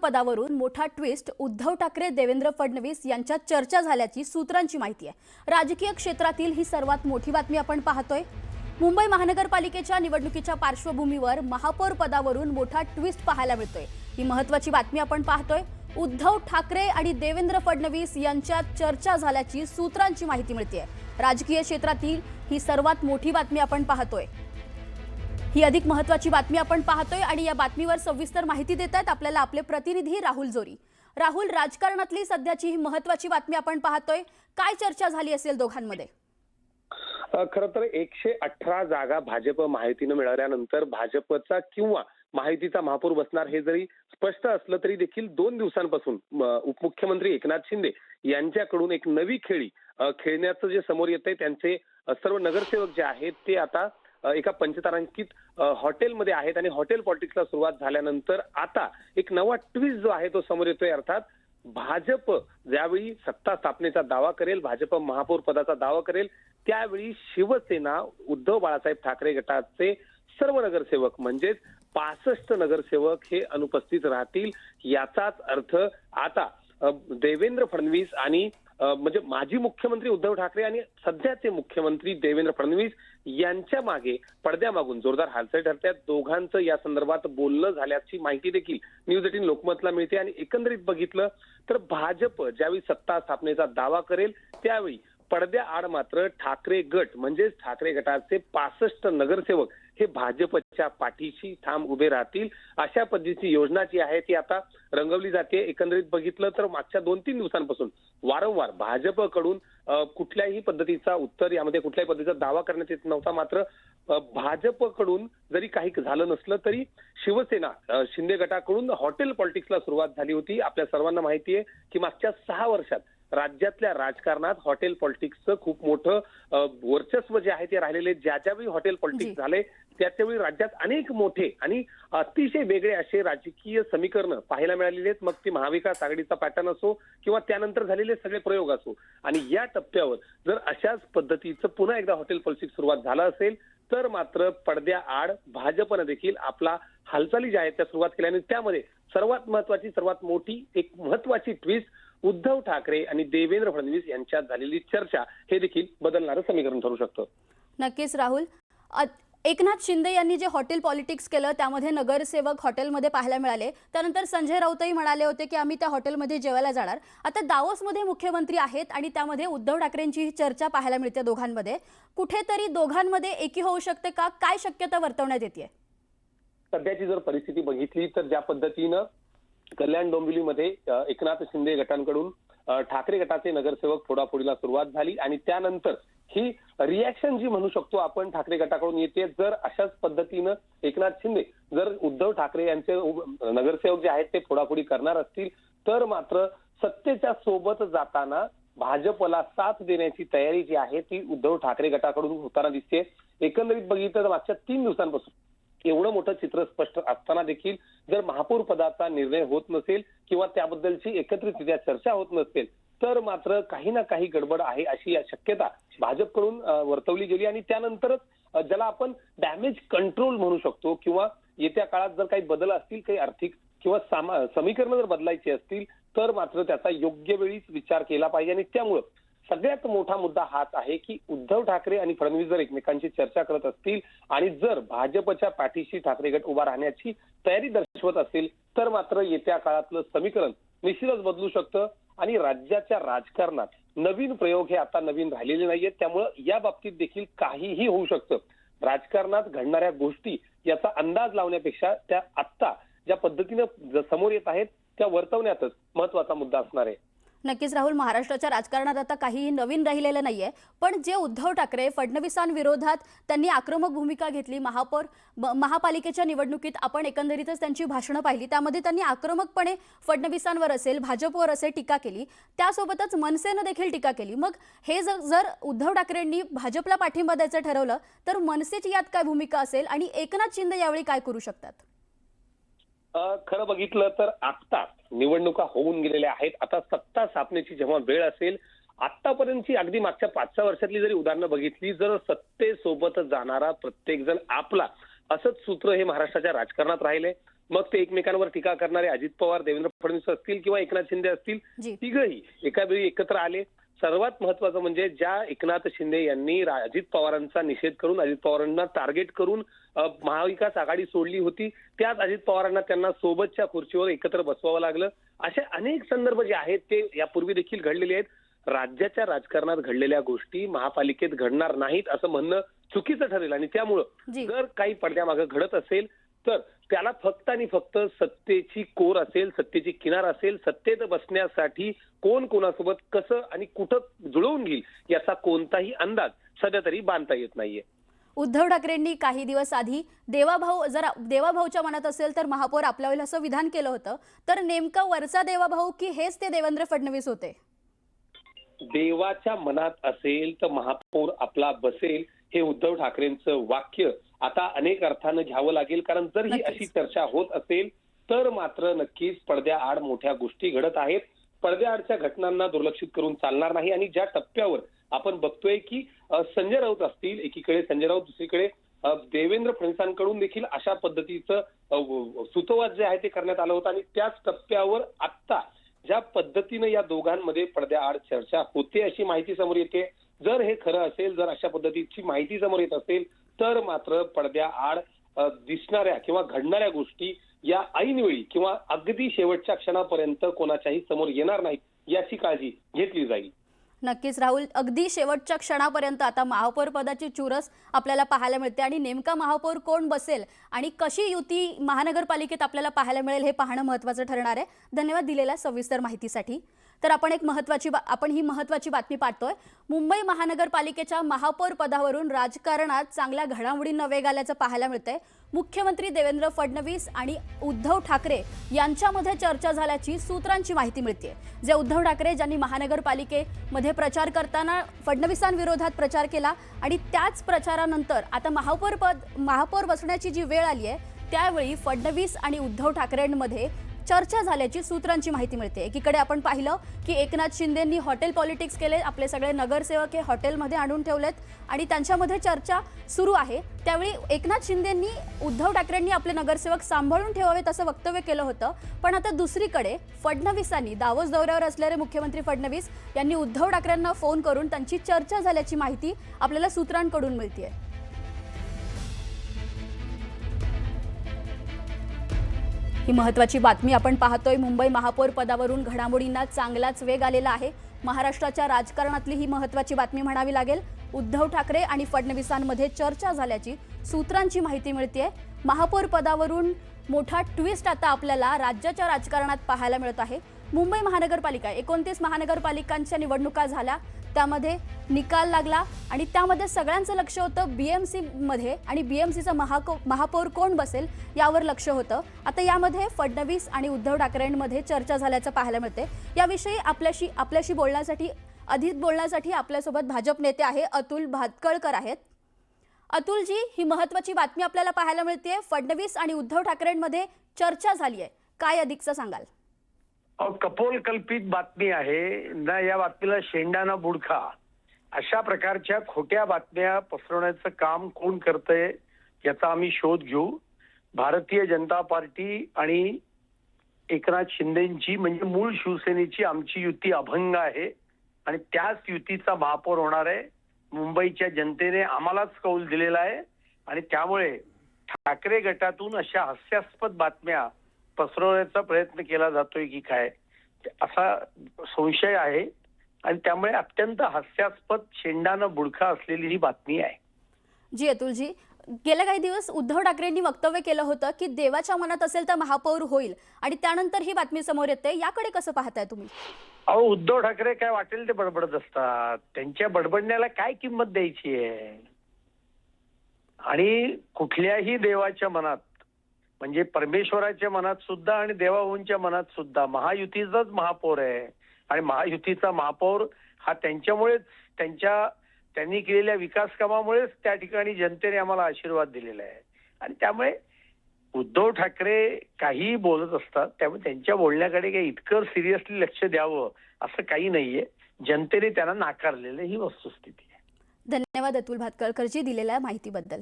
पदावरून मोठा ट्विस्ट, उद्धव ठाकरे देवेंद्र फडणवीस यांच्यात चर्चा झाल्याची सूत्रांची माहिती आहे। राजकीय क्षेत्रातील ही सर्वात मोठी बातमी आपण पाहतोय। मुंबई महानगरपालिकेच्या निवडणुकीच्या पार्श्वभूमीवर महापौर पदावरून मोठा ट्विस्ट पाहायला मिळतोय। ही महत्त्वाची बातमी आपण पाहतोय। उद्धव ठाकरे आणि देवेंद्र फडणवीस यांच्यात चर्चा झाल्याची सूत्रांची माहिती मिळते। राजकीय क्षेत्रातील ही सर्वात मोठी बातमी आपण पाहतोय। ही अधिक महत्त्वाची बातमी आपण पाहतोय आणि या बातमीवर सविस्तर माहिती देतात आपल्याला आपले प्रतिनिधी राहुल जोरी। राहुल, राजकारणातली सध्याची ही महत्त्वाची बातमी आपण पाहतोय, काय चर्चा झाली असेल दोघांमध्ये? खरं तर 118 जागा भाजप माहितीने मिळाल्यानंतर भाजपचा किंवा माहितीचा महापौर बसणार हे जरी स्पष्ट असलं तरी देखील 2 दिवसांपासून उपमुख्यमंत्री एकनाथ शिंदे यांच्याकडून एक नवी खेळी खेळण्याचं जे समोर येतंय। त्यांचे सर्व नगरसेवक जे आहेत ते आता एका पंचतारांकित हॉटेलमध्ये आहेत आणि हॉटेल पॉलिटिक्सला सुरुवात झाल्यानंतर आता एक नवा ट्विस्ट जो आहे तो समोर येतोय। अर्थात भाजप ज्यावेळी सत्ता स्थापनेचा दावा करेल, भाजप महापौर पदाचा दावा करेल, त्यावेळी शिवसेना उद्धव बाळासाहेब ठाकरे गटाचे सर्व नगरसेवक म्हणजेच 65 नगरसेवक हे अनुपस्थित राहतील। याचाच अर्थ आता देवेंद्र फडणवीस आणि म्हणजे माजी मुख्यमंत्री उद्धव ठाकरे आणि सध्याचे मुख्यमंत्री देवेंद्र फडणवीस यांच्या मागे पडद्यामागून जोरदार हालचाल ठरतात। दोघांचं या संदर्भात बोलणं झाल्याची माहिती देखील न्यूज 18 लोकमतला मिळते आणि एकंदरीत बघितलं तर भाजप ज्यावेळी सत्ता स्थापनेचा दावा करेल त्यावेळी पडद्याआड मात्र ठाकरे गट म्हणजेच ठाकरे गटाचे 65 नगरसेवक हे भाजपच्या पाठीशी ठाम उभे राहतील। अशा पद्धतीची योजना जी आहे ती आता रंगवली जाते। एकंदरीत बघितलं तर मागच्या 2-3 दिवसांपासून वारंवार भाजपकडून कुठल्याही पद्धतीचा उत्तर यामध्ये कुठल्याही पद्धतीचा दावा करण्यात येत नव्हता। मात्र भाजपकडून जरी काही झालं नसलं तरी शिवसेना शिंदे गटाकडून हॉटेल पॉलिटिक्सला सुरुवात झाली होती। आपल्या सर्वांना माहिती आहे की मागच्या 6 वर्षात राज्यातल्या राजकारणात हॉटेल पॉलिटिक्सचं खूप मोठं वर्चस्व जे आहे ते राहिलेले। ज्यावेळी हॉटेल पॉलिटिक्स झाले त्यावेळी राज्यात अनेक मोठे आणि अतिशय वेगळे असे राजकीय समीकरण पाहायला मिळालेले आहेत। मग ती महाविकास आघाडीचा पॅटर्न असो किंवा त्यानंतर झालेले सगळे प्रयोग असो। आणि या टप्प्यावर जर अशाच पद्धतीचं पुन्हा एकदा हॉटेल पॉलिटिक्स सुरुवात झाला असेल तर मात्र पडद्याआड भाजपने देखील आपला हालचाली ज्या आहेत त्या सुरुवात केल्या आणि त्यामध्ये सर्वात महत्वाची सर्वात मोठी एक महत्वाची ट्विस्ट उद्धव ठाकरे आणि देवेंद्र फडणवीस यांच्यात झालेली चर्चा हे देखील बदलणारं समीकरण ठरू शकतं। नक्कीच राहुल, एकनाथ शिंदे यांनी जे हॉटेल पॉलिटिक्स केलं त्यामध्ये नगरसेवक हॉटेलमध्ये पाहायला मिळाले। त्यानंतर संजय राऊतही म्हणाले होते की आम्ही त्या हॉटेलमध्ये जेवायला जाणार। आता दावोसमध्ये मुख्यमंत्री आहेत आणि त्यामध्ये उद्धव ठाकरेंची चर्चा पाहायला मिळते दोघांमध्ये। कुठेतरी दोघांमध्ये एकी होऊ शकते का? काय शक्यता वर्तवण्यात येते? सध्याची जर परिस्थिती बघितली तर ज्या पद्धतीनं कल्याण डोंबिवलीमध्ये एकनाथ शिंदे गटांकडून ठाकरे गटाचे नगरसेवक फोडाफोडीला सुरुवात झाली आणि त्यानंतर ही रिॲक्शन जी म्हणू शकतो आपण ठाकरे गटाकडून येते। जर अशाच पद्धतीनं एकनाथ शिंदे जर उद्धव ठाकरे यांचे नगरसेवक जे आहेत ते फोडाफोडी करणार असतील तर मात्र सत्तेच्या सोबत जाताना भाजपला साथ देण्याची तयारी जी आहे ती उद्धव ठाकरे गटाकडून होताना दिसते। एकंदरीत बघितलं तर मागच्या 3 दिवसांपासून एवढं मोठं चित्र स्पष्ट असताना देखील जर महापौर पदाचा निर्णय होत नसेल किंवा त्याबद्दलची एकत्रितरित्या चर्चा होत नसेल तर मात्र काही ना काही गडबड आहे अशी शक्यता भाजपकडून वर्तवली गेली आणि त्यानंतरच ज्याला आपण डॅमेज कंट्रोल म्हणू शकतो किंवा येत्या काळात जर काही बदल असतील, काही आर्थिक किंवा समीकरणं जर बदलायची असतील तर मात्र त्याचा योग्य वेळीच विचार केला पाहिजे। आणि त्यामुळं सगळ्यात मोठा मुद्दा हाच आहे की उद्धव ठाकरे आणि फडणवीस जर एकमेकांची चर्चा करत असतील आणि जर भाजपच्या पाठीशी ठाकरे गट उभा राहण्याची तयारी दर्शवत असेल तर मात्र येत्या काळातलं समीकरण निश्चितच बदलू शकतं आणि राज्याच्या राजकारणात नवीन प्रयोग हे आता नवीन राहिलेले नाहीयेत। त्यामुळं या बाबतीत देखील काहीही होऊ शकतं। राजकारणात घडणाऱ्या गोष्टी याचा अंदाज लावण्यापेक्षा त्या आत्ता ज्या पद्धतीने समोर येत आहेत त्या वर्तवण्यातच महत्वाचा मुद्दा असणार आहे। नक्कीच राहुल, महाराष्ट्राच्या राजकारणात आता काहीही नवीन राहिलेलं नाहीये, पण जे उद्धव ठाकरे फडणवीसांविरोधात त्यांनी आक्रमक भूमिका घेतली महापालिकेच्या निवडणुकीत आपण एकंदरीतच त्यांची भाषणं पाहिली, त्यामध्ये त्यांनी आक्रमकपणे फडणवीसांवर असेल भाजपवर असेल टीका केली, त्यासोबतच मनसेनं देखील टीका केली। मग हे जर उद्धव ठाकरेंनी भाजपला पाठिंबा द्यायचं ठरवलं तर मनसेची यात काय भूमिका असेल आणि एकनाथ शिंदे यावेळी काय करू शकतात? खरं बघितलं तर आता निवडणुका होऊन गेलेल्या आहेत। आता सत्ता स्थापनेची जेव्हा वेळ असेल, आतापर्यंतची अगदी मागच्या 5-6 वर्षातली जरी उदाहरणं बघितली, जर सत्तेसोबत जाणारा प्रत्येक जण आपला असंच सूत्र हे महाराष्ट्राच्या राजकारणात राहिले। मग ते एकमेकांवर टीका करणारे अजित पवार, देवेंद्र फडणवीस असतील किंवा एकनाथ शिंदे असतील, जी तिघही एका वेळी एकत्र आले. सर्वात महत्वाचं म्हणजे ज्या एकनाथ शिंदे यांनी अजित पवारांचा निषेध करून, अजित पवारांना टार्गेट करून महाविकास आघाडी सोडली होती, त्याच अजित पवारांना त्यांना सोबतच्या खुर्चीवर एकत्र बसवावं लागलं. असे अनेक संदर्भ जे आहेत ते यापूर्वी देखील घडलेले आहेत. राज्याच्या राजकारणात घडलेल्या गोष्टी महापालिकेत घडणार नाहीत असं म्हणणं चुकीचं ठरेल आणि त्यामुळं जी जर काही पडद्यामागे घडत असेल तर त्याला फक्त आणि फक्त सत्तेची कोर असेल, सत्तेची किनार असेल, सत्तेत बसण्यासाठी कोण कोणासोबत कसं आणि कुठं जुळवून घेईल याचा कोणताही अंदाज सध्या तरी बांधता येत नाहीये. उद्धव ठाकरेंनी काही दिवस आधी देवाभाऊच्या मनात असेल तर महापौर आपला होईल असं विधान केलं होतं, तर नेमका वरचा देवाभाऊ की हेच ते देवेंद्र फडणवीस होते? देवाच्या मनात असेल तर महापौर आपला बसेल हे उद्धव ठाकरेंचं वाक्य आता अनेक अर्थानं घ्यावं लागेल. कारण जर ही नक्कीच. अशी चर्चा होत असेल तर मात्र नक्कीच पडद्याआड मोठ्या गोष्टी घडत आहेत. पडद्याआडच्या घटनांना दुर्लक्षित करून चालणार नाही आणि ज्या टप्प्यावर आपण बघतोय की संजय राऊत असतील, एकीकडे संजय राऊत, दुसरीकडे देवेंद्र फडणवीसांकडून देखील अशा पद्धतीचं सुतोवाच जे आहे ते करण्यात आलं होतं आणि त्याच टप्प्यावर आत्ता ज्या पद्धतीने या दोघांमध्ये पडद्याआड चर्चा होते अशी माहिती समोर येते. जर हे खरं असेल, जर अशा पद्धतीची माहिती समोर येत असेल तर मात्र पडद्याआड दिसणाऱ्या किंवा घडणाऱ्या गोष्टी या ऐनवेळी किंवा अगदी शेवटच्या क्षणापर्यंत कोणाच्याही समोर येणार नाहीत याची काळजी घेतली जाईल. नक्कीच राहुल, अगदी शेवटच्या क्षणापर्यंत आता महापौर पदाची चुरस आपल्याला पाहायला मिळते आणि नेमका महापौर कोण बसेल आणि कशी युती महानगरपालिकेत आपल्याला पाहायला मिळेल हे पाहणं महत्त्वाचं ठरणार आहे. धन्यवाद दिलेल्या सविस्तर माहितीसाठी. तर आपण ही महत्त्वाची बातमी पाहतोय. मुंबई महानगरपालिकेच्या महापौर पदावरून राजकारणात चांगल्या घडामोडींना वेग आल्याचं पाहायला मिळतंय. मुख्यमंत्री देवेंद्र फडणवीस आणि उद्धव ठाकरे यांच्यामध्ये चर्चा झाल्याची सूत्रांची माहिती मिळते. जे उद्धव ठाकरे ज्यांनी महानगरपालिकेमध्ये प्रचार करताना फडणवीसांविरोधात प्रचार केला आणि त्याच प्रचारानंतर आता महापौर बसण्याची जी वेळ आली आहे त्यावेळी फडणवीस आणि उद्धव ठाकरेंमध्ये चर्चा झाल्याची सूत्रांची माहिती मिळते. एकीकडे आपण पाहिलं की एकनाथ शिंदेंनी हॉटेल पॉलिटिक्स केले, आपले सगळे नगरसेवक हे हॉटेलमध्ये आणून ठेवलेत आणि त्यांच्यामध्ये चर्चा सुरू आहे. त्यावेळी एकनाथ शिंदेंनी उद्धव ठाकरेंनी आपले नगरसेवक सांभाळून ठेवावेत असं वक्तव्य केलं होतं. पण आता दुसरीकडे फडणवीसांनी दावोस दौऱ्यावर असलेले मुख्यमंत्री फडणवीस यांनी उद्धव ठाकरेंना फोन करून त्यांची चर्चा झाल्याची माहिती आपल्याला सूत्रांकडून मिळते. ही महत्त्वाची बातमी आपण पाहतोय. मुंबई महापौर पदावरून घडामोडींना चांगलाच वेग आलेला आहे. महाराष्ट्राच्या राजकारणातली ही महत्त्वाची बातमी म्हणावी लागेल. उद्धव ठाकरे आणि फडणवीसांमध्ये चर्चा झाल्याची सूत्रांची माहिती मिळते. महापौर पदावरून मोठा ट्विस्ट आता आपल्याला राज्याच्या राजकारणात पाहायला मिळत आहे. मुंबई महानगरपालिका 29 महानगरपालिकांच्या निवडणुका झाल्या, त्यामध्ये निकाल लागला आणि त्यामध्ये सगळ्यांचं लक्ष होतं BMC मध्ये आणि BMCचा महापौर कोण बसेल यावर लक्ष होतं. आता यामध्ये फडणवीस आणि उद्धव ठाकरेंमध्ये चर्चा झाल्याचं पाहायला मिळते. याविषयी आपल्याशी बोलण्यासाठी आपल्यासोबत भाजप नेते आहे अतुल भातखळकर आहेत. अतुलजी, ही महत्त्वाची बातमी आपल्याला पाहायला मिळते. फडणवीस आणि उद्धव ठाकरेंमध्ये चर्चा झाली आहे, काय अधिकचं सांगाल? कपोलकल्पित बातमी आहे ना. या बातमीला शेंडा ना बुडखा अशा प्रकारच्या खोट्या बातम्या पसरवण्याचं काम कोण करतंय याचा आम्ही शोध घेऊ. भारतीय जनता पार्टी आणि एकनाथ शिंदेची म्हणजे मूळ शिवसेनेची आमची युती अभंग आहे आणि त्याच युतीचा महापौर होणार आहे. मुंबईच्या जनतेने आम्हालाच कौल दिलेला आहे आणि त्यामुळे ठाकरे गटातून अशा हास्यास्पद बातम्या पसरवण्याचा प्रयत्न केला जातोय की काय असा संशय आहे आणि त्यामुळे अत्यंत हास्यास्पद शेंडानं बुडखा असलेली ही बातमी आहे. जी अतुलजी, गेल्या काही दिवस उद्धव ठाकरेंनी वक्तव्य केलं होतं की देवाच्या मनात असेल तर महापौर होईल आणि त्यानंतर ही बातमी समोर येते. याकडे कसं पाहताय तुम्ही? उद्धव ठाकरे काय वाटेल ते बडबडत असतात. त्यांच्या बडबडण्याला काय किंमत द्यायची आहे? आणि कुठल्याही देवाच्या मनात म्हणजे परमेश्वराच्या मनात सुद्धा आणि देवाभाऊंच्या मनात सुद्धा महायुतीचाच महापौर आहे आणि महायुतीचा महापौर हा त्यांच्यामुळेच त्यांनी केलेल्या विकास कामामुळेच त्या ठिकाणी जनतेने आम्हाला आशीर्वाद दिलेला आहे आणि त्यामुळे उद्धव ठाकरे काही बोलत असतात. त्यामुळे त्यांच्या बोलण्याकडे काही इतकं सिरियसली लक्ष द्यावं असं काही नाहीये. जनतेने त्यांना नाकारलेलं ही वस्तुस्थिती आहे. धन्यवाद अतुल भातखळकरजी दिलेल्या माहितीबद्दल.